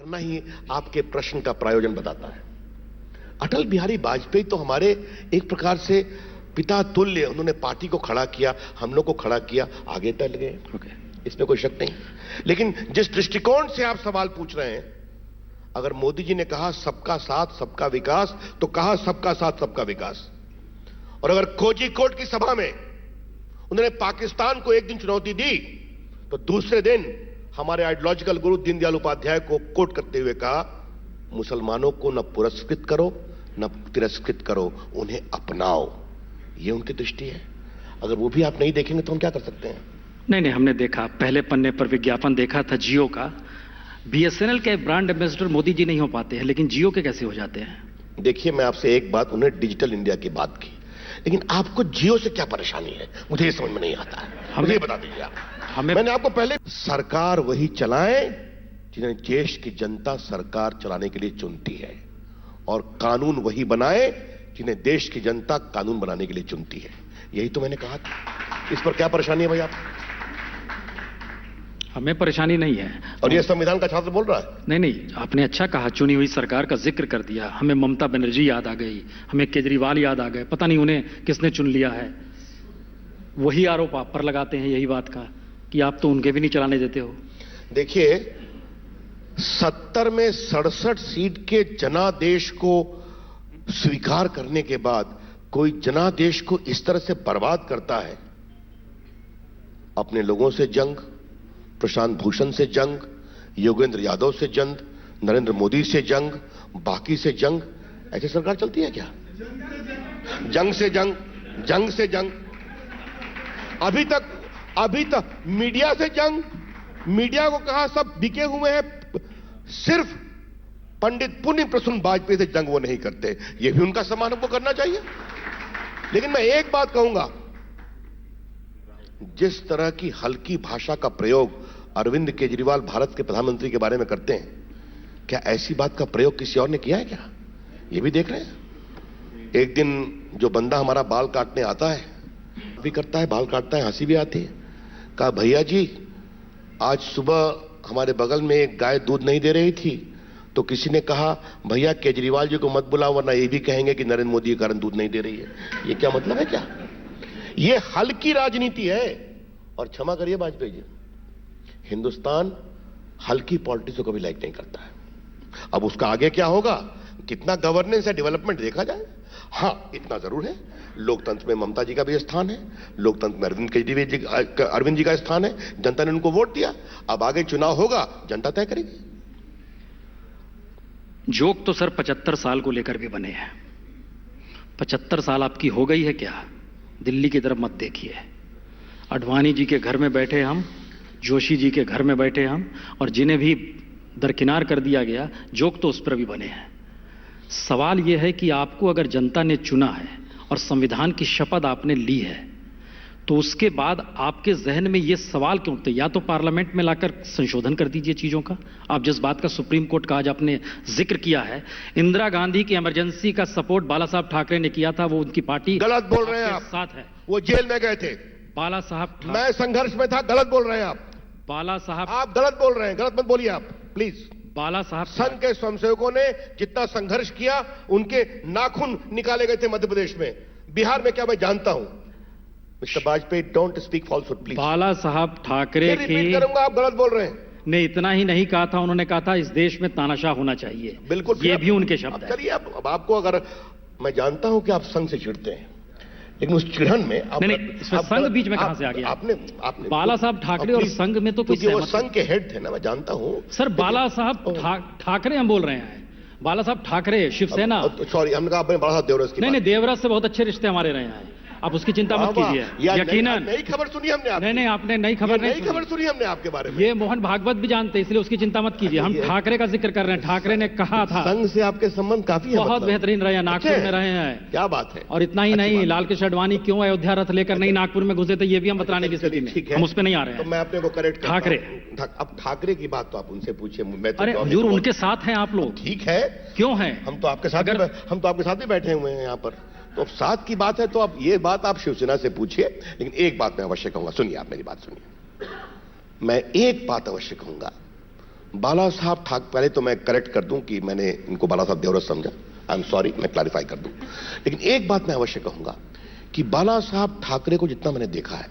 करना ही आपके प्रश्न का प्रायोजन बताता है। अटल बिहारी वाजपेयी तो हमारे एक प्रकार से पिता तुल्य, उन्होंने पार्टी को खड़ा किया, हम लोग को खड़ा किया, आगे टल गए, इसमें कोई शक नहीं। लेकिन जिस दृष्टिकोण से आप सवाल पूछ रहे हैं, अगर मोदी जी ने कहा सबका साथ सबका विकास, तो कहा सबका साथ सबका विकास। और अगर कोझिकोड की सभा में उन्होंने पाकिस्तान को एक दिन चुनौती दी, तो दूसरे दिन हमारे आइडियोलॉजिकल गुरु दीनदयाल उपाध्याय को कोट करते हुए कहा, मुसलमानों को न पुरस्कृत करो न तिरस्कृत करो, उन्हें अपनाओ। ये उनकी दृष्टि है। अगर वो भी आप नहीं देखेंगे तो हम क्या कर सकते हैं? नहीं, हमने देखा, पहले पन्ने पर विज्ञापन देखा था जियो का। बीएसएनएल के ब्रांड एम्बेसडर मोदी जी नहीं हो पाते हैं, लेकिन जियो के कैसे हो जाते हैं? देखिए, मैं आपसे एक बात, उन्होंने डिजिटल इंडिया की बात की, लेकिन आपको जियो से क्या परेशानी है, मुझे ये समझ में नहीं आता है। मुझे बता दीजिए आप। मैंने आपको पहले, सरकार वही चलाएं जिन्हें देश की जनता सरकार चलाने के लिए चुनती है, और कानून वही बनाए जिन्हें देश की जनता कानून बनाने के लिए चुनती है। यही तो मैंने कहा था। इस पर क्या परेशानी है भाई आप? हमें परेशानी नहीं है। और ये संविधान का छात्र बोल रहा है? नहीं, आपने अच्छा कहा, चुनी हुई सरकार का जिक्र कर दिया। हमें ममता बनर्जी याद आ गई, हमें केजरीवाल याद आ गए, पता नहीं उन्हें किसने चुन लिया है। वही आरोप आप पर लगाते हैं यही बात का कि आप तो उनके भी नहीं चलाने देते हो। देखिए, 70 में 67 सीट के जनादेश को स्वीकार करने के बाद कोई जनादेश को इस तरह से बर्बाद करता है। अपने लोगों से जंग, प्रशांत भूषण से जंग, योगेंद्र यादव से जंग, नरेंद्र मोदी से जंग, बाकी से जंग। ऐसी सरकार चलती है क्या? जंग से जंग, जंग से जंग। अभी तक मीडिया से जंग। मीडिया को कहा सब बिके हुए हैं, सिर्फ पंडित पुण्य प्रसून वाजपेयी से जंग वो नहीं करते। ये भी उनका सम्मान हमको करना चाहिए। लेकिन मैं एक बात कहूंगा, जिस तरह की हल्की भाषा का प्रयोग अरविंद केजरीवाल भारत के प्रधानमंत्री के बारे में करते हैं, क्या ऐसी बात का प्रयोग किसी और ने किया है क्या? ये भी देख रहे हैं। एक दिन जो बंदा हमारा बाल काटने आता है, भी करता है, बाल काटता है, हंसी भी आती है। कहा, भैया जी, आज सुबह हमारे बगल में एक गाय दूध नहीं दे रही थी, तो किसी ने कहा, भैया केजरीवाल जी को मत बुलाओ, वरना ये भी कहेंगे कि नरेंद्र मोदी के कारण दूध नहीं दे रही है। ये क्या मतलब है? क्या ये हल्की राजनीति है? और क्षमा करिए वाजपेयी जी, हिंदुस्तान हल्की पॉलिटिक्स को कभी लाइक नहीं करता है। अब उसका आगे क्या होगा, कितना गवर्नेंस है, डेवलपमेंट देखा जाए। हां, इतना जरूर है, लोकतंत्र में ममता जी का भी स्थान है, लोकतंत्र में अरविंद जी का स्थान है। जनता ने उनको वोट दिया, अब आगे चुनाव होगा, जनता तय करेगी। जोक तो सर 75 साल को लेकर भी बने हैं। 75 साल आपकी हो गई है क्या? दिल्ली की तरफ मत देखिए। अडवाणी जी के घर में बैठे हम, जोशी जी के घर में बैठे हम, और जिन्हें भी दरकिनार कर दिया गया, जोक तो उस पर भी बने हैं। सवाल यह है कि आपको अगर जनता ने चुना है और संविधान की शपथ आपने ली है, तो उसके बाद आपके जहन में यह सवाल क्यों उठते? या तो पार्लियामेंट में लाकर संशोधन कर दीजिए चीजों का। आप जिस बात का सुप्रीम कोर्ट का आज आपने जिक्र किया है, इंदिरा गांधी की इमरजेंसी का सपोर्ट बाला साहब ठाकरे ने किया था, वो उनकी पार्टी गलत बोल रहे हैं आप, साथ है। वो जेल में गए थे, बाला साहब, मैं संघर्ष में था, गलत बोल रहे हैं आप। बाला साहब, आप गलत बोल रहे हैं, गलत मत बोलिए आप प्लीज। बाला साहब, संघ के स्वयंसेवकों ने जितना संघर्ष किया, उनके नाखून निकाले गए थे मध्य प्रदेश में, बिहार में क्या मैं जानता हूं। Mister Vajpayee, don't speak falsehood please. Bala Saheb Thackeray की, रिपीट करूंगा, आप गलत बोल रहे हैं। ने इतना ही नहीं कहा था, उन्होंने कहा था इस देश में तानाशाह होना चाहिए। बिल्कुल, ये भी उनके शब्द है। चलिए, अब आपको, अगर मैं जानता हूं कि आप संघ से चिढ़ते हैं, लेकिन उस चिढ़न में आप इसमें संघ बीच में कहां से आ गया? आपने बाला साहब ठाकरे और संघ में तो वो संघ के हेड थे ना, मैं जानता हूं। सर, बाला साहब ठाकरे हम बोल रहे हैं, बाला साहब ठाकरे शिवसेना। सॉरी, हमने कहा अपने बड़ा साहब देवराज की। नहीं, देवराज से बहुत अच्छे रिश्ते हमारे रहे हैं, आप उसकी चिंता मत कीजिए। यकीनन नई खबर सुनी हमने। नहीं, आपने नई खबर सुनी हमने आपके बारे में। ये मोहन भागवत भी जानते, इसलिए उसकी चिंता मत कीजिए। हम ठाकरे का जिक्र कर रहे हैं। ठाकरे ने कहा था, संघ से आपके संबंध काफी बहुत बेहतरीन रहे हैं, नागपुर में रहे हैं। क्या बात है। और इतना ही नहीं, लाल कृष्ण आडवाणी क्यों अयोध्या रथ लेकर नहीं नागपुर में घुसे थे, ये भी हम बताने की स्थिति में, हम उस पर नहीं आ रहे हैं। तो मैं अपने को करेक्ट ठाकरे, अब ठाकरे की बात तो आप उनसे पूछिए। अरे हजूर, उनके साथ हैं आप लोग। ठीक है, क्यों हैं? हम तो आपके साथ ही बैठे हुए हैं यहाँ पर। तो अब साथ की बात है, तो अब ये बात आप शिवसेना से पूछिए। लेकिन एक बात मैं अवश्य कहूंगा, सुनिए, आप मेरी बात सुनिए। मैं एक बात अवश्य कहूंगा, बाला साहब पहले तो मैं करेक्ट कर दूं कि मैंने इनको बाला साहब देवरस समझा। आई एम सॉरी, मैं क्लैरिफाई कर दूं। लेकिन एक बात मैं अवश्य कहूंगा कि बाला साहब ठाकरे को जितना मैंने देखा है,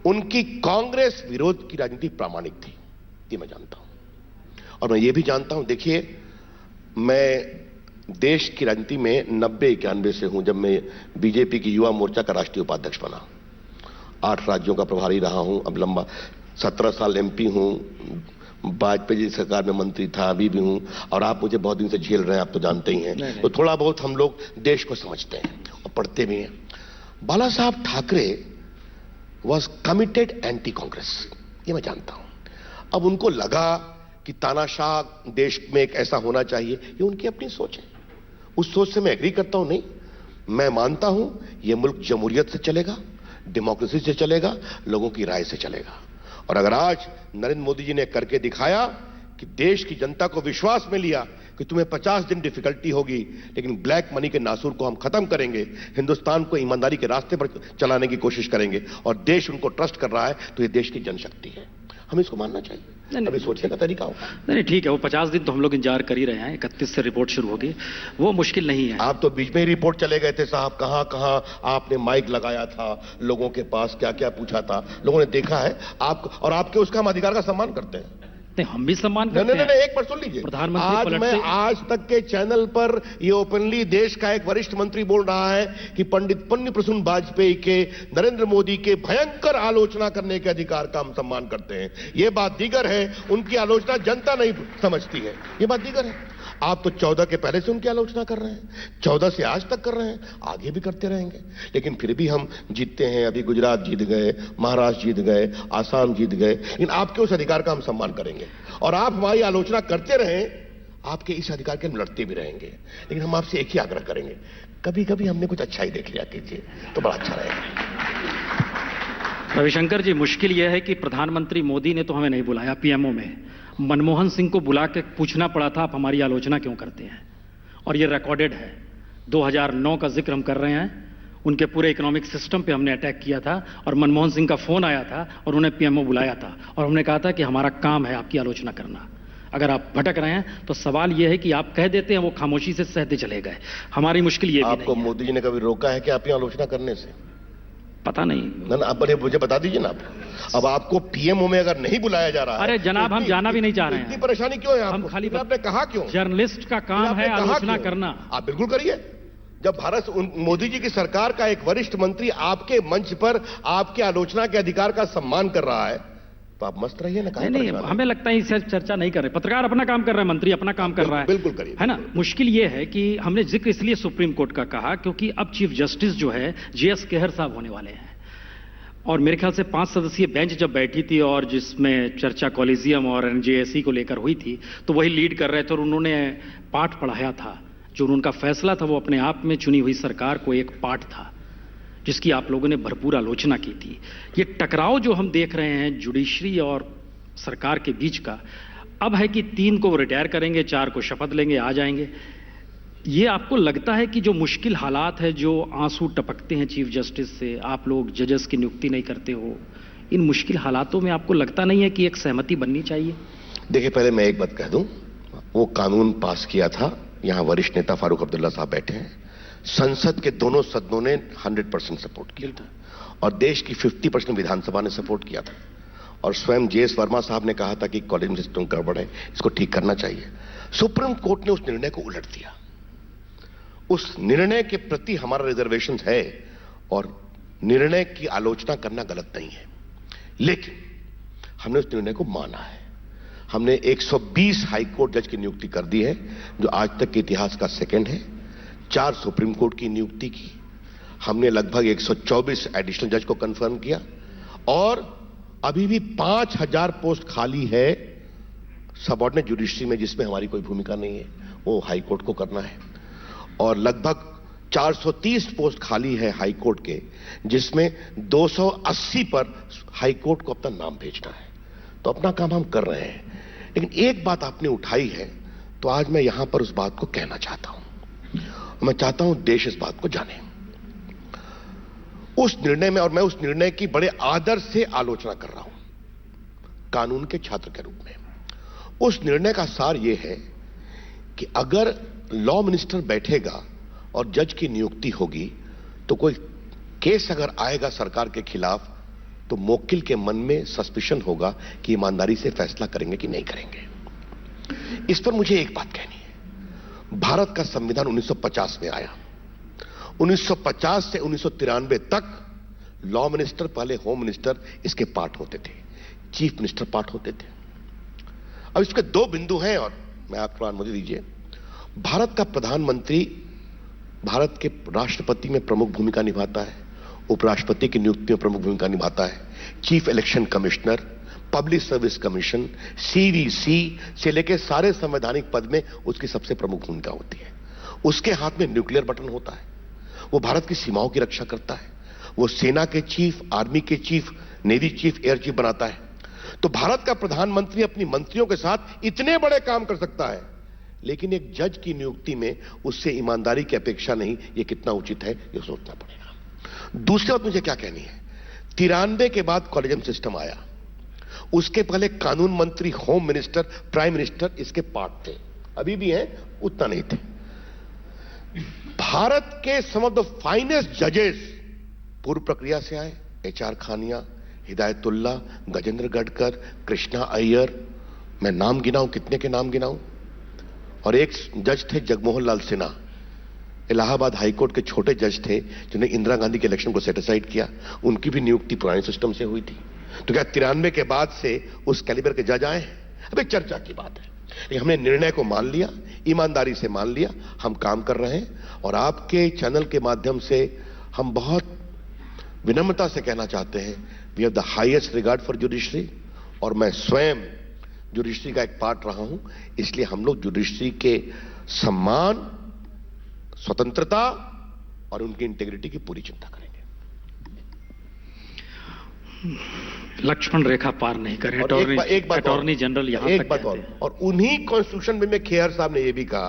उनकी कांग्रेस विरोध की राजनीति प्रामाणिक थी, ये मैं जानता हूं। और मैं ये भी जानता हूं, देखिए, मैं देश की राजनीति में 90-91 से हूं, जब मैं बीजेपी की युवा मोर्चा का राष्ट्रीय उपाध्यक्ष बना। 8 राज्यों का प्रभारी रहा हूं, अब लंबा 17 साल एमपी हूं, वाजपेयी जी सरकार में मंत्री था, अभी भी हूं। और आप मुझे बहुत दिन से झेल रहे हैं, आप तो जानते ही हैं। तो थोड़ा बहुत हम लोग देश को समझते हैं और पढ़ते भी हैं। बाला Saheb Thackeray was committed anti Congress, ये मैं जानता हूं। अब उनको लगा कि तानाशाह देश में एक ऐसा होना चाहिए, ये उनकी अपनी सोच है। उस सोच से मैं एग्री करता हूं नहीं। मैं मानता हूं यह मुल्क जमहूरियत से चलेगा, डेमोक्रेसी से चलेगा, लोगों की राय से चलेगा। और अगर आज नरेंद्र मोदी जी ने करके दिखाया कि देश की जनता को विश्वास में लिया कि तुम्हें 50 दिन डिफिकल्टी होगी, लेकिन ब्लैक मनी के नासूर को हम खत्म करेंगे, हिंदुस्तान को ईमानदारी के रास्ते पर चलाने की कोशिश करेंगे, और देश उनको ट्रस्ट कर रहा है, तो ये देश की जनशक्ति है, हमें इसको मानना चाहिए। अभी सोचने का तरीका होगा। नहीं, ठीक है, वो 50 दिन तो हम लोग इंतजार कर ही रहे हैं। 31 से रिपोर्ट शुरू होगी, वो मुश्किल नहीं है। आप तो बीच में ही रिपोर्ट चले गए थे साहब, कहां कहां आपने माइक लगाया था, लोगों के पास क्या क्या पूछा था, लोगों ने देखा है। आप और आपके उसका हम अधिकार का सम्मान करते हैं। नहीं, हम भी सम्मान करते हैं। नहीं, एक बार सुन लीजिए। प्रधानमंत्री आज मैं आज तक के चैनल पर ये ओपनली देश का एक वरिष्ठ मंत्री बोल रहा है कि पंडित पुण्य प्रसून वाजपेयी के, नरेंद्र मोदी के भयंकर आलोचना करने के अधिकार का हम सम्मान करते हैं। ये बात दीगर है, उनकी आलोचना जनता नहीं समझती है, ये बात दीगर है। आप तो 14 के पहले से उनकी आलोचना कर रहे हैं, 14 से आज तक कर रहे हैं, आगे भी करते रहेंगे। लेकिन फिर भी हम जीतते हैं। अभी गुजरात जीत गए, महाराष्ट्र जीत गए, आसाम जीत गए, लेकिन आपके उस अधिकार का हम सम्मान करेंगे। और आप हमारी आलोचना करते रहें, आपके इस अधिकार के हम लड़ते भी रहेंगे। लेकिन हम आपसे एक ही आग्रह करेंगे, कभी कभी हमने कुछ अच्छा ही देख लिया कीजिए तो बड़ा अच्छा रहेगा। रविशंकर जी, मुश्किल यह है कि प्रधानमंत्री मोदी ने तो हमें नहीं बुलाया पीएमओ में, मनमोहन सिंह को बुला के पूछना पड़ा था आप हमारी आलोचना क्यों करते हैं। और ये रिकॉर्डेड है, 2009 का जिक्र हम कर रहे हैं, उनके पूरे इकोनॉमिक सिस्टम पे हमने अटैक किया था, और मनमोहन सिंह का फोन आया था और उन्हें पीएमओ बुलाया था, और हमने कहा था कि हमारा काम है आपकी आलोचना करना। अगर आप भटक रहे हैं तो सवाल यह है कि आप कह देते हैं, वो खामोशी से सहते चले गए। हमारी मुश्किल ये भी आपको मोदी जी ने कभी रोका है कि आपकी आलोचना करने से? पता नहीं ना, आप मुझे बता दीजिए ना। अब आपको पीएमओ में अगर नहीं बुलाया जा रहा है, अरे जनाब, हम जाना भी नहीं चाह रहे हैं। इतनी परेशानी क्यों है आपको? हम खाली आपने कहा क्यों? जर्नलिस्ट का काम है आलोचना करना। आप बिल्कुल करिए। जब मोदी जी की सरकार का एक वरिष्ठ मंत्री आपके मंच पर आपके आलोचना के अधिकार का सम्मान कर रहा है, तो आप मस्त रहिए ना। नहीं, हमें लगता है इससे चर्चा नहीं कर रहे। पत्रकार अपना काम कर रहा है, मंत्री अपना काम कर रहा है। बिल्कुल करिए, है ना। मुश्किल ये है कि हमने जिक्र इसलिए सुप्रीम कोर्ट का कहा क्योंकि अब चीफ जस्टिस जो है जीएस केहर साहब होने वाले हैं, और मेरे ख्याल से 5 सदस्यीय बेंच जब बैठी थी और जिसमें चर्चा कॉलेजियम और एनजेएससी को लेकर हुई थी, तो वही लीड कर रहे थे और उन्होंने पाठ पढ़ाया था। जो उनका फैसला था वो अपने आप में चुनी हुई सरकार को एक पाठ था, जिसकी आप लोगों ने भरपूर आलोचना की थी। ये टकराव जो हम देख रहे हैं जुडिशरी और सरकार के बीच का, अब है कि 3 को रिटायर करेंगे, 4 को शपथ लेंगे, आ जाएंगे। ये आपको लगता है कि जो मुश्किल हालात है, जो आंसू टपकते हैं चीफ जस्टिस से, आप लोग जजेस की नियुक्ति नहीं करते हो, इन मुश्किल हालातों में आपको लगता नहीं है कि एक सहमति बननी चाहिए? देखिए, पहले मैं एक बात कह दूं, वो कानून पास किया था, यहां वरिष्ठ नेता फारूक अब्दुल्ला साहब बैठे हैं, संसद के दोनों सदनों ने 100% सपोर्ट किया था, और देश की 50% विधानसभा ने सपोर्ट किया था। और स्वयं जेएस वर्मा साहब ने कहा था कि कॉलेज सिस्टम गड़बड़ है, इसको ठीक करना चाहिए। सुप्रीम कोर्ट ने उस निर्णय को उलट दिया। उस निर्णय के प्रति हमारा रिजर्वेशन है, और निर्णय की आलोचना करना गलत नहीं है, लेकिन हमने उस निर्णय को माना है। हमने 120 हाईकोर्ट जज की नियुक्ति कर दी है, जो आज तक के इतिहास का सेकंड है। 4 सुप्रीम कोर्ट की नियुक्ति की हमने, लगभग 124 एडिशनल जज को कंफर्म किया, और अभी भी 5000 पोस्ट खाली है सबऑर्डिनेट जुडिशरी में, जिसमें हमारी कोई भूमिका नहीं है, वो हाईकोर्ट को करना है। और लगभग 430 पोस्ट खाली है हाईकोर्ट के, जिसमें 280 पर हाईकोर्ट को अपना नाम भेजना है। तो अपना काम हम कर रहे हैं। लेकिन एक बात आपने उठाई है, तो आज मैं यहां पर उस बात को कहना चाहता हूं। मैं चाहता हूं देश इस बात को जाने। उस निर्णय में, और मैं उस निर्णय की बड़े आदर से आलोचना कर रहा हूं, कानून के छात्र के रूप में। उस निर्णय का सार यह है कि अगर लॉ मिनिस्टर बैठेगा और जज की नियुक्ति होगी तो कोई केस अगर आएगा सरकार के खिलाफ तो मोक्किल के मन में सस्पिशन होगा कि ईमानदारी से फैसला करेंगे कि नहीं करेंगे। इस पर मुझे एक बात कहनी है। भारत का संविधान 1950 में आया। 1950 से 1993 तक लॉ मिनिस्टर, पहले होम मिनिस्टर, इसके पार्ट होते थे, चीफ मिनिस्टर पार्ट होते थे। अब इसके दो बिंदु हैं और मैं आपको अनुमति दीजिए। भारत का प्रधानमंत्री भारत के राष्ट्रपति में प्रमुख भूमिका निभाता है, उपराष्ट्रपति की नियुक्ति में प्रमुख भूमिका निभाता है, chief election commissioner, public service commission, CVC से लेकर सारे संवैधानिक पद में उसकी सबसे प्रमुख भूमिका होती है। उसके हाथ में न्यूक्लियर बटन होता है। वो भारत की सीमाओं की रक्षा करता है। वो सेना के चीफ, आर्मी के chief, navy chief, air chief बनाता है। तो भारत का प्रधानमंत्री अपनी मंत्रियों के साथ इतने बड़े काम कर सकता है, लेकिन एक जज की नियुक्ति में उससे ईमानदारी की अपेक्षा नहीं। यह कितना उचित है, यह सोचना पड़ेगा। दूसरी बात मुझे क्या कहनी है, 93 के बाद कॉलेजियम सिस्टम आया। उसके पहले कानून मंत्री, होम मिनिस्टर, प्राइम मिनिस्टर इसके पार्ट थे, अभी भी हैं, उतना नहीं थे। भारत के सम ऑफ द फाइनेस्ट जजेस पूर्व प्रक्रिया से आए। एच.आर. खानिया, हिदायतुल्ला, गजेंद्र गडकर, कृष्णा अय्यर, मैं नाम गिनाऊं, कितने के नाम गिनाऊं। और एक जज थे जगमोहन लाल सिन्हा, इलाहाबाद हाईकोर्ट के छोटे जज थे जिन्होंने इंदिरा गांधी के इलेक्शन को सेटिसाइड किया। उनकी भी नियुक्ति पुराने सिस्टम से हुई थी। तो क्या 93 के बाद से उस कैलिबर के जज आए हैं? अब एक चर्चा की बात है। लेकिन हमने निर्णय को मान लिया, ईमानदारी से मान लिया, हम काम कर रहे हैं। और आपके चैनल के माध्यम से हम बहुत विनम्रता से कहना चाहते हैं, we have the highest regard for judiciary. और मैं स्वयं जुडिशरी का एक पार्ट रहा हूं, इसलिए हम लोग जुडिशरी के सम्मान, स्वतंत्रता और उनकी इंटीग्रिटी की पूरी चिंता करेंगे। लक्ष्मण रेखा पार नहीं करें। अटॉर्नी जनरल यहां तक कहते हैं। और उन्हीं कॉन्स्टिट्यूशन में खेहर साहब ने यह भी कहा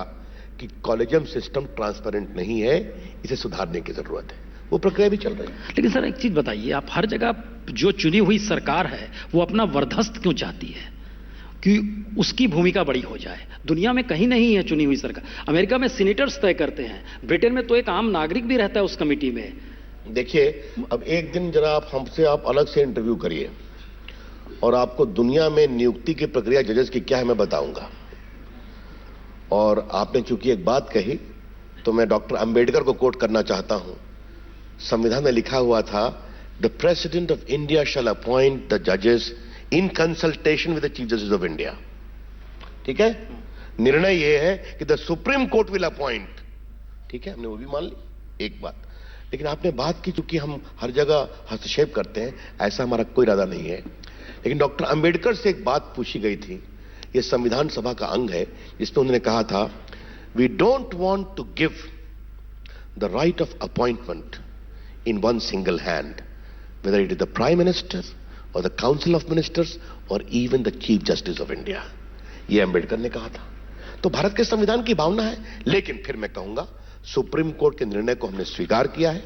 कि कॉलेजियम सिस्टम ट्रांसपेरेंट नहीं है, इसे सुधारने की जरूरत है। वो प्रक्रिया भी चल रही है। लेकिन सर एक चीज बताइए, आप हर जगह जो चुनी हुई सरकार है वो अपना वरदस्त क्यों चाहती है कि उसकी भूमिका बड़ी हो जाए? दुनिया में कहीं नहीं है चुनी हुई सरकार। अमेरिका में सीनेटर्स तय करते हैं, ब्रिटेन में तो एक आम नागरिक भी रहता है उस कमेटी में। देखिए, अब एक दिन जरा आप अलग से इंटरव्यू करिए और आपको दुनिया में नियुक्ति की प्रक्रिया जजेस की क्या है मैं बताऊंगा। और आपने चूंकि एक बात कही तो मैं डॉक्टर अंबेडकर को कोट करना चाहता हूं। संविधान में लिखा हुआ था, the president of India shall appoint the जजेस in consultation with the chief justice of India. ठीक है, निर्णय यह है कि the Supreme Court will appoint. ठीक है, हमने वो भी मान ली एक बात। लेकिन आपने बात की, चूंकि हम हर जगह हस्तक्षेप करते हैं, ऐसा हमारा कोई इरादा नहीं है। लेकिन डॉक्टर अंबेडकर से एक बात पूछी गई थी, यह संविधान सभा का अंग है, जिसमें उन्होंने कहा था, we don't want to give the right of appointment in one single hand, whether it is the prime minister और द काउंसिल ऑफ मिनिस्टर्स और even the chief justice of India. यह अंबेडकर ने कहा था। तो भारत के संविधान की भावना है। लेकिन फिर मैं कहूंगा, सुप्रीम कोर्ट के निर्णय को हमने स्वीकार किया है,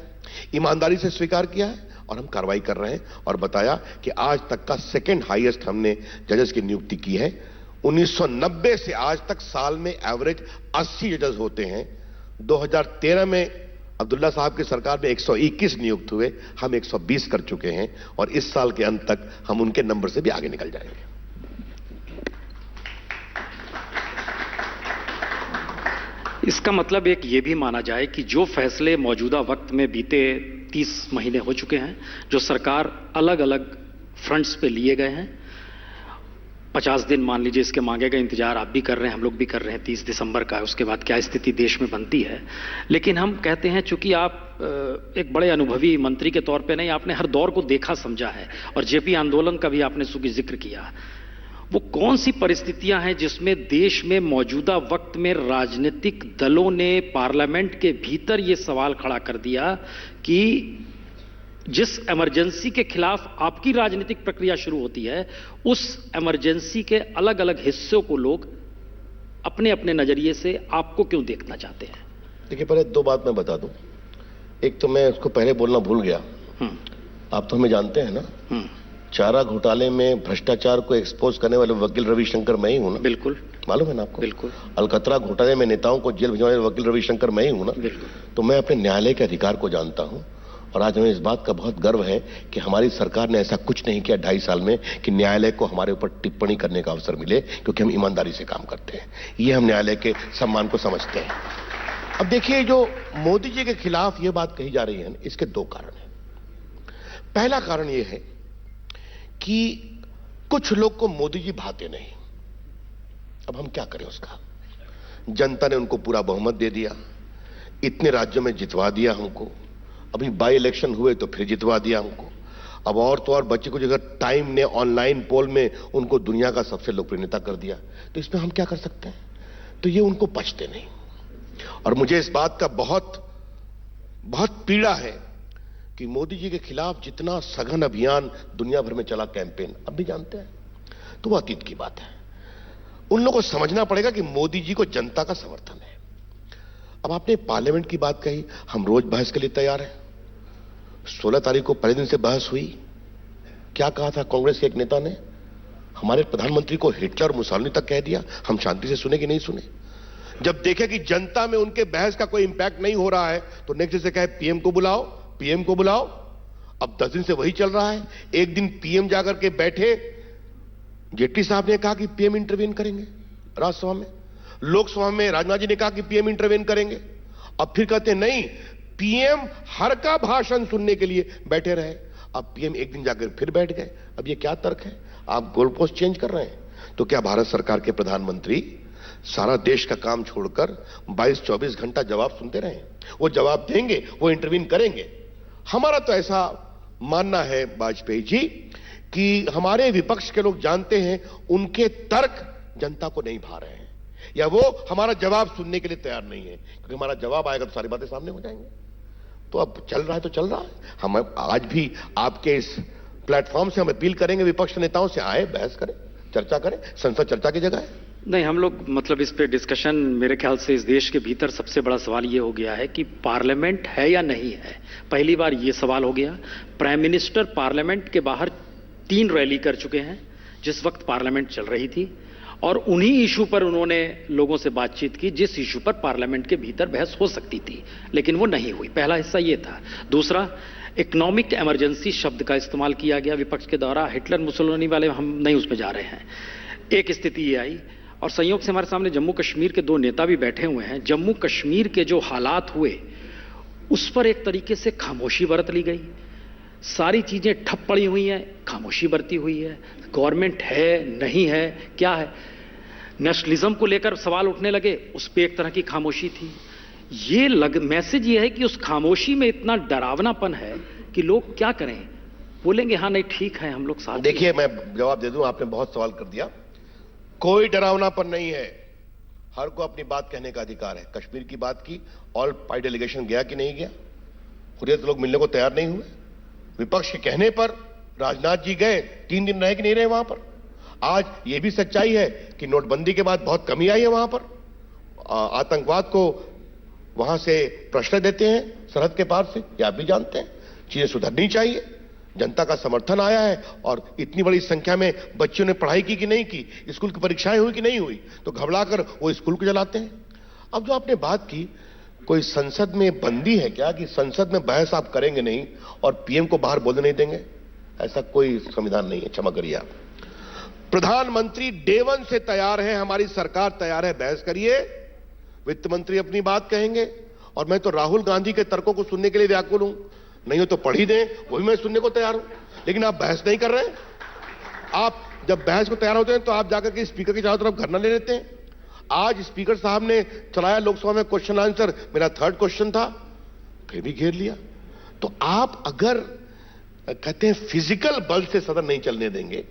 ईमानदारी से स्वीकार किया है और हम कार्रवाई कर रहे हैं। और बताया कि आज तक का सेकंड हाईएस्ट हमने जजेस की नियुक्ति की है। 1990 से आज तक साल में एवरेज 80 जजेस होते हैं। 2013 में अब्दुल्ला साहब की सरकार में 121 नियुक्त हुए, हम 120 कर चुके हैं और इस साल के अंत तक हम उनके नंबर से भी आगे निकल जाएंगे। इसका मतलब एक ये भी माना जाए कि जो फैसले मौजूदा वक्त में बीते 30 महीने हो चुके हैं, जो सरकार अलग अलग फ्रंट्स पे लिए गए हैं, 50 दिन मान लीजिए इसके मांगे का इंतजार आप भी कर रहे हैं, हम लोग भी कर रहे हैं, 30 दिसंबर का, उसके बाद क्या स्थिति देश में बनती है। लेकिन हम कहते हैं, चूंकि आप एक बड़े अनुभवी मंत्री के तौर पे नहीं, आपने हर दौर को देखा समझा है और जेपी आंदोलन का भी आपने चूंकि जिक्र किया, वो कौन सी परिस्थितियां हैं जिसमें देश में मौजूदा वक्त में राजनीतिक दलों ने पार्लियामेंट के भीतर ये सवाल खड़ा कर दिया कि जिस इमरजेंसी के खिलाफ आपकी राजनीतिक प्रक्रिया शुरू होती है, उस इमरजेंसी के अलग अलग हिस्सों को लोग अपने अपने नजरिए से आपको क्यों देखना चाहते हैं? देखिए, पहले दो बात मैं बता दूं। एक तो मैं उसको पहले बोलना भूल गया, आप तो हमें जानते हैं ना, चारा घोटाले में भ्रष्टाचार को एक्सपोज करने वाले वकील रविशंकर मैं ही हूं ना? बिल्कुल। मालूम है ना आपको? बिल्कुल। अलकतरा घोटाले में नेताओं को जेल भिजवाने वाले वकील रविशंकर मैं ही हूं ना? बिल्कुल। तो मैं अपने न्यायालय के अधिकार को जानता हूं और आज हमें इस बात का बहुत गर्व है कि हमारी सरकार ने ऐसा कुछ नहीं किया 2.5 साल में कि न्यायालय को हमारे ऊपर टिप्पणी करने का अवसर मिले, क्योंकि हम ईमानदारी से काम करते हैं। ये हम न्यायालय के सम्मान को समझते हैं। अब देखिए, जो मोदी जी के खिलाफ ये बात कही जा रही है, इसके 2 कारण हैं। पहला कारण यह है कि कुछ लोग को मोदी जी भाते नहीं। अब हम क्या करें उसका? जनता ने उनको पूरा बहुमत दे दिया, इतने राज्यों में जितवा दिया हमको, अभी बाई इलेक्शन हुए तो फिर जितवा दिया हमको। अब और तो और बच्चे को जगह टाइम ने ऑनलाइन पोल में उनको दुनिया का सबसे लोकप्रिय नेता कर दिया, तो इसमें हम क्या कर सकते हैं? तो ये उनको पचते नहीं। और मुझे इस बात का बहुत बहुत पीड़ा है कि मोदी जी के खिलाफ जितना सघन अभियान दुनिया भर में चला, कैंपेन, अब भी जानते हैं, तो वो अतीत की बात है। उन लोगों को समझना पड़ेगा कि मोदी जी को जनता का समर्थन है। अब आपने पार्लियामेंट की बात कही, हम रोज बहस के लिए तैयार हैं। 16 तारीख को पहले दिन से बहस हुई। क्या कहा था कांग्रेस के एक नेता ने? हमारे प्रधानमंत्री को हिटलर मुसोलिनी तक कह दिया। हम शांति से सुने कि नहीं सुने? जब देखे कि जनता में उनके बहस का कोई इंपैक्ट नहीं हो रहा है, तो नेक्स्ट से कहे पीएम को बुलाओ, पीएम को बुलाओ। अब 10 दिन से वही चल रहा है। एक दिन पीएम जाकर के बैठे, जेटली साहब ने कहा कि पीएम इंटरवीन करेंगे राज्यसभा में, लोकसभा में राजनाथ जी ने कहा कि पीएम इंटरवीन करेंगे। अब फिर कहते हैं नहीं, पीएम हर का भाषण सुनने के लिए बैठे रहे। अब पीएम एक दिन जाकर फिर बैठ गए। अब ये क्या तर्क है? आप गोल पोस्ट चेंज कर रहे हैं। तो क्या भारत सरकार के प्रधानमंत्री सारा देश का काम छोड़कर 22-24 घंटा जवाब सुनते रहे? वो जवाब देंगे, वो इंटरवीन करेंगे। हमारा तो ऐसा मानना है वाजपेयी जी कि हमारे विपक्ष के लोग जानते हैं उनके तर्क जनता को नहीं भा रहे हैं, या वो हमारा जवाब सुनने के लिए तैयार नहीं है, क्योंकि हमारा जवाब आएगा तो सारी बातें सामने हो जाएंगे। तो अब चल रहा है तो चल रहा है। हम आज भी आपके इस प्लेटफॉर्म से हम अपील करेंगे विपक्ष नेताओं से, आए, बहस करें, चर्चा करें। संसद चर्चा की जगह है। नहीं, हम लोग मतलब इस पे डिस्कशन, मेरे ख्याल से इस देश के भीतर सबसे बड़ा सवाल ये हो गया है कि पार्लियामेंट है या नहीं है। पहली बार ये सवाल हो गया। प्राइम मिनिस्टर पार्लियामेंट के बाहर 3 रैली कर चुके हैं जिस वक्त पार्लियामेंट चल रही थी, और उन्हीं इशू पर उन्होंने लोगों से बातचीत की जिस इशू पर पार्लियामेंट के भीतर बहस हो सकती थी, लेकिन वो नहीं हुई। पहला हिस्सा ये था। दूसरा, इकोनॉमिक इमरजेंसी शब्द का इस्तेमाल किया गया विपक्ष के द्वारा। हिटलर मुसोलिनी वाले हम नहीं उसमें जा रहे हैं। एक स्थिति ये आई, और संयोग से हमारे सामने जम्मू कश्मीर के 2 नेता भी बैठे हुए हैं। जम्मू कश्मीर के जो हालात हुए उस पर एक तरीके से खामोशी बरत ली गई। सारी चीजें ठप पड़ी हुई हैं, खामोशी बरती हुई है। गवर्नमेंट है, नहीं है, क्या है? नेशनलिज्म को लेकर सवाल उठने लगे, उस पर एक तरह की खामोशी थी। मैसेज ये है कि उस खामोशी में इतना डरावनापन है कि लोग क्या करें? बोलेंगे हाँ नहीं ठीक है, हम लोग साथ। देखिए, मैं जवाब दे दूं, आपने बहुत सवाल कर दिया। कोई डरावनापन नहीं है। हर को अपनी बात कहने का अधिकार है। कश्मीर की बात की, ऑल पार्टी डेलीगेशन गया कि नहीं गया? हुर्रियत लोग मिलने को तैयार नहीं हुए। विपक्ष के कहने पर राजनाथ जी गए, 3 दिन रहे कि नहीं रहे वहां पर? आज यह भी सच्चाई है कि नोटबंदी के बाद बहुत कमी आई है वहां पर। आतंकवाद को वहां से प्रश्रय देते हैं सरहद के पार से, यह आप भी जानते हैं। चीजें सुधरनी चाहिए। जनता का समर्थन आया है, और इतनी बड़ी संख्या में बच्चों ने पढ़ाई की कि नहीं की, स्कूल की परीक्षाएं हुई कि नहीं हुई, तो घबराकर वो स्कूल को जलाते हैं। अब जो आपने बात की, कोई संसद में बंदी है क्या कि संसद में बहस आप करेंगे नहीं और पीएम को बाहर बोलने नहीं देंगे? ऐसा कोई संविधान नहीं है। क्षमा करिए आप। प्रधानमंत्री डे 1 से तैयार है, हमारी सरकार तैयार है, बहस करिए। वित्त मंत्री अपनी बात कहेंगे, और मैं तो राहुल गांधी के तर्कों को सुनने के लिए व्याकुल हूं। नहीं हो तो पढ़ ही दें, वो भी मैं सुनने को तैयार हूं। लेकिन आप बहस नहीं कर रहे हैं। आप जब बहस को तैयार होते हैं तो आप जाकर के स्पीकर के चारों तरफ धरना ले लेते हैं। आज स्पीकर साहब ने चलाया लोकसभा में क्वेश्चन आंसर, मेरा 3rd क्वेश्चन था, फिर भी घेर लिया। तो आप अगर कहते हैं फिजिकल बल से सदन नहीं चलने देंगे,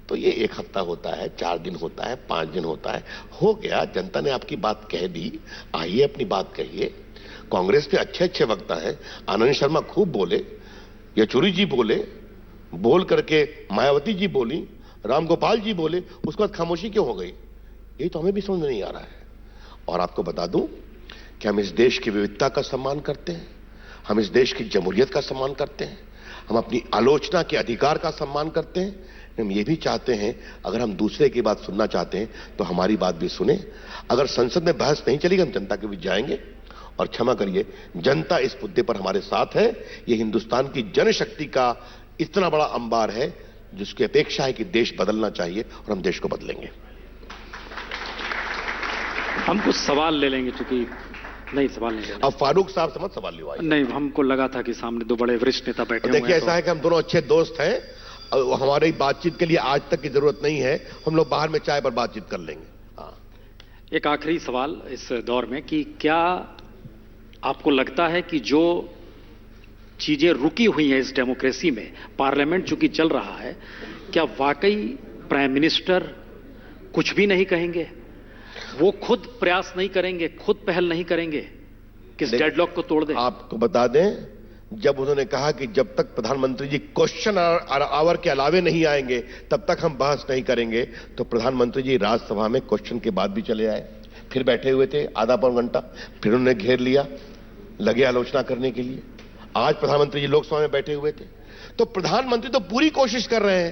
तो ये 1 हफ्ता होता है, 4 दिन होता है, 5 दिन होता है, हो गया। जनता ने आपकी बात कह दी, आइए अपनी बात कहिए। कांग्रेस पे अच्छे वक्ता हैं, आनंद शर्मा खूब बोले, येचुरी जी बोले, बोल करके मायावती जी बोली, रामगोपाल जी बोले, उसके बाद खामोशी क्यों हो गई? ये तो हमें भी समझ नहीं आ रहा है। और आपको बता दूं कि हम इस देश की विविधता का सम्मान करते हैं, हम इस देश की जमहूरियत का सम्मान करते हैं, हम अपनी आलोचना के अधिकार का सम्मान करते हैं। हम ये भी चाहते हैं अगर हम दूसरे की बात सुनना चाहते हैं तो हमारी बात भी सुने। अगर संसद में बहस नहीं चलेगी हम जनता के बीच जाएंगे। और क्षमा करिए, जनता इस मुद्दे पर हमारे साथ है। ये हिंदुस्तान की जनशक्ति का इतना बड़ा अंबार है जिसकी अपेक्षा है कि देश बदलना चाहिए और हम देश को बदलेंगे। हम कुछ सवाल ले लेंगे, क्योंकि नहीं सवाल नहीं लेना। अब फारूक साहब से मत सवाल लिवाइए। नहीं, हमको लगा था कि सामने दो बड़े वरिष्ठ नेता बैठे हुए हैं। देखिए, ऐसा है कि हम दोनों अच्छे दोस्त हैं। हमारी बातचीत के लिए आज तक की जरूरत नहीं है। हम लोग बाहर में चाय पर बातचीत कर लेंगे। हाँ, एक आखिरी सवाल इस दौर में कि क्या आपको लगता है कि जो चीजें रुकी हुई हैं इस डेमोक्रेसी में, पार्लियामेंट चूंकि चल रहा है, क्या वाकई प्राइम मिनिस्टर कुछ भी नहीं कहेंगे? वो खुद प्रयास नहीं करेंगे, खुद पहल नहीं करेंगे कि इस डेडलॉक को तोड़ दें? आपको बता दें, जब उन्होंने कहा कि जब तक प्रधानमंत्री जी क्वेश्चन आवर के अलावे नहीं आएंगे तब तक हम बहस नहीं करेंगे, तो प्रधानमंत्री जी राज्यसभा में क्वेश्चन के बाद भी चले आए। फिर बैठे हुए थे आधा पौन घंटा, फिर उन्होंने घेर लिया, लगे आलोचना करने के लिए। आज प्रधानमंत्री जी लोकसभा में बैठे हुए थे। तो प्रधानमंत्री तो पूरी कोशिश कर रहे हैं,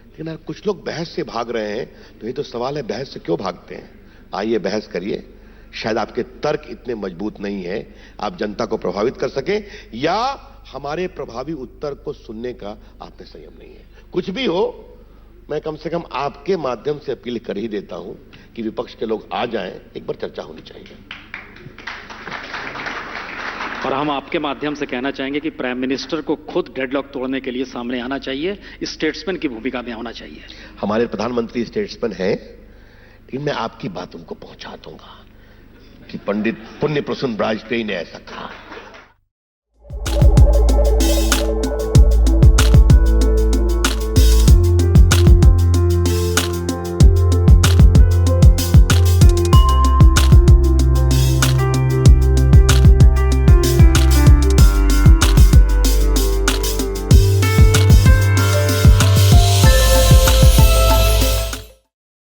लेकिन कुछ लोग बहस से भाग रहे हैं। तो ये तो सवाल है, बहस से क्यों भागते हैं? आइए बहस करिए। शायद आपके तर्क इतने मजबूत नहीं है आप जनता को प्रभावित कर सके, या हमारे प्रभावी उत्तर को सुनने का आप में संयम नहीं है। कुछ भी हो, मैं कम से कम आपके माध्यम से अपील कर ही देता हूं कि विपक्ष के लोग आ जाएं, एक बार चर्चा होनी चाहिए। और हम आपके माध्यम से कहना चाहेंगे कि प्राइम मिनिस्टर को खुद डेडलॉक तोड़ने के लिए सामने आना चाहिए, स्टेट्समैन की भूमिका में होना चाहिए। हमारे प्रधानमंत्री स्टेट्समैन हैं, लेकिन मैं आपकी बात उनको पहुंचा दूंगा कि पंडित पुण्य प्रसून वाजपेयी ने ऐसा कहा।